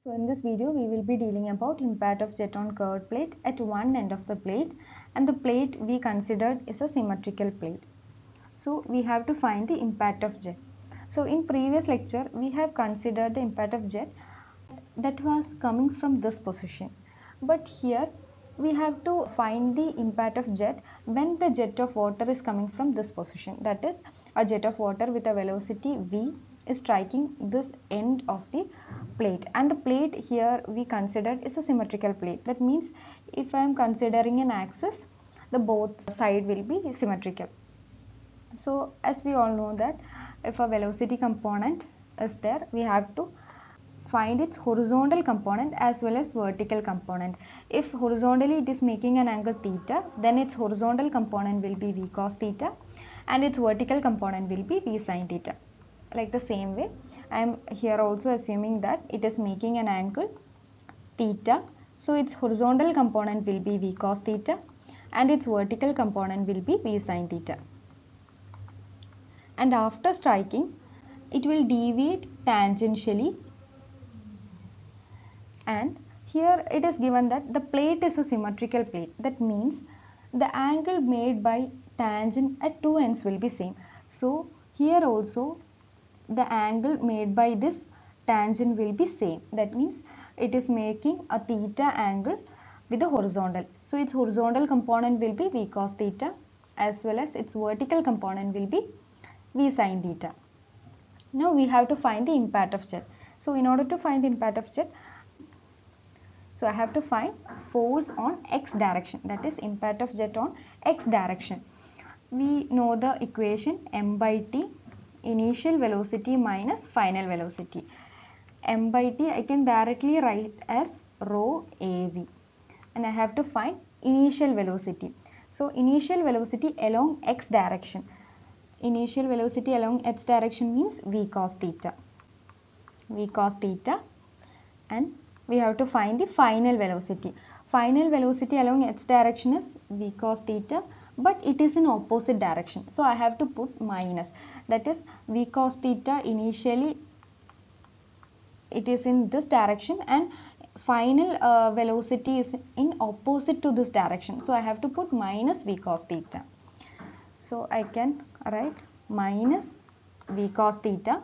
So in this video we will be dealing about impact of jet on curved plate at one end of the plate, and the plate we considered is a symmetrical plate. So we have to find the impact of jet. So in previous lecture we have considered the impact of jet that was coming from this position, but here we have to find the impact of jet when the jet of water is coming from this position, that is a jet of water with a velocity v is striking this end of the plate, and the plate here we considered is a symmetrical plate. That means if I am considering an axis, the both side will be symmetrical. So as we all know that if a velocity component is there, we have to find its horizontal component as well as vertical component. If horizontally it is making an angle theta, then its horizontal component will be v cos theta and its vertical component will be v sin theta. Like the same way, I am here also assuming that it is making an angle theta, so its horizontal component will be v cos theta and its vertical component will be v sin theta. And after striking, it will deviate tangentially, and here it is given that the plate is a symmetrical plate. That means the angle made by tangent at two ends will be same. So here also the angle made by this tangent will be same. That means it is making a theta angle with the horizontal. So its horizontal component will be v cos theta as well as its vertical component will be v sin theta. Now we have to find the impact of jet. So in order to find the impact of jet, so I have to find force on x direction, that is impact of jet on x direction. We know the equation m by t, initial velocity minus final velocity. M by t I can directly write as rho av, and I have to find initial velocity. So initial velocity along x direction. Initial velocity along x direction means v cos theta. V cos theta, and we have to find the final velocity. Final velocity along x direction is v cos theta, but it is in opposite direction. So I have to put minus. That is v cos theta initially it is in this direction and final velocity is in opposite to this direction. So I have to put minus v cos theta. So I can write minus v cos theta,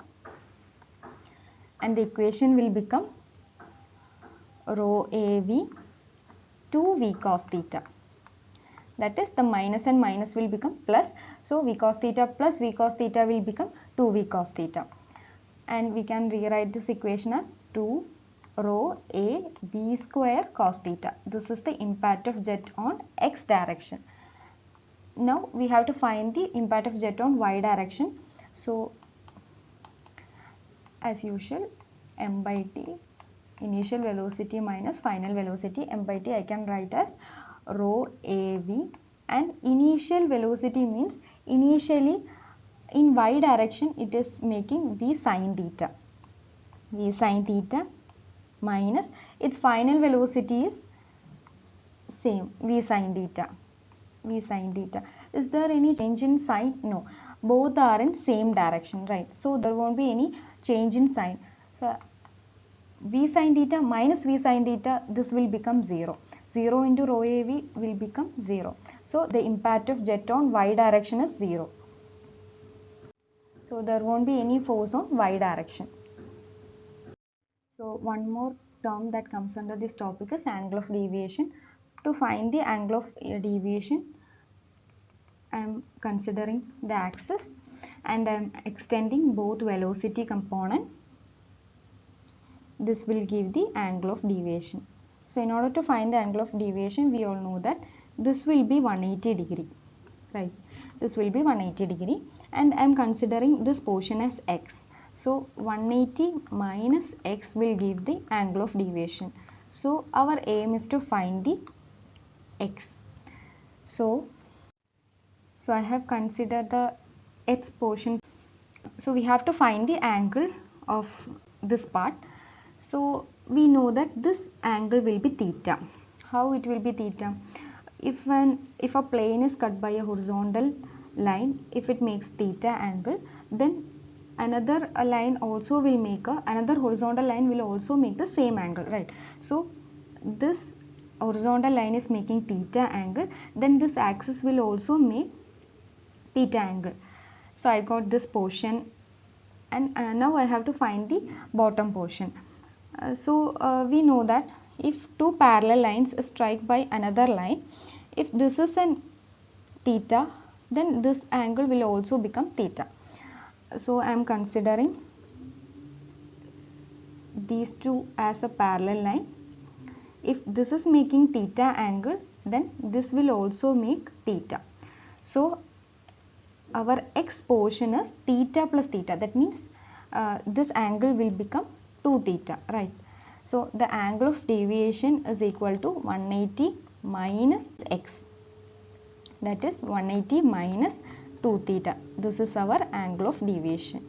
and the equation will become rho av 2v cos theta. That is the minus and minus will become plus. So v cos theta plus v cos theta will become 2v cos theta. And we can rewrite this equation as 2 rho a v square cos theta. This is the impact of jet on x direction. Now we have to find the impact of jet on y direction. So as usual, m by t, initial velocity minus final velocity, m by t I can write as rho av, and initial velocity means initially in y direction it is making v sin theta. V sin theta minus its final velocity is same, v sin theta. V sin theta. Is there any change in sign? No. Both are in same direction, right? So there won't be any change in sign. So v sin theta minus v sin theta, this will become 0. 0 into rho av will become 0. So the impact of jet on y direction is 0. So there won't be any force on y direction. So one more term that comes under this topic is angle of deviation. To find the angle of deviation, I am considering the axis and I am extending both velocity component. This will give the angle of deviation. So in order to find the angle of deviation, we all know that this will be 180 degree, right? This will be 180 degree, and I am considering this portion as x. So 180 minus x will give the angle of deviation. So our aim is to find the x. So I have considered the x portion. So we have to find the angle of this part. So we know that this angle will be theta. How it will be theta? If a plane is cut by a horizontal line, if it makes theta angle, then another line also will make another horizontal line will also make the same angle, right? So this horizontal line is making theta angle, then this axis will also make theta angle. So I got this portion, and now I have to find the bottom portion. We know that if two parallel lines strike by another line, if this is an theta, then this angle will also become theta. So I am considering these two as a parallel line. If this is making theta angle, then this will also make theta. So our x portion is theta plus theta, that means this angle will become 2 theta, right? So the angle of deviation is equal to 180 minus x, that is 180 minus 2 theta. This is our angle of deviation.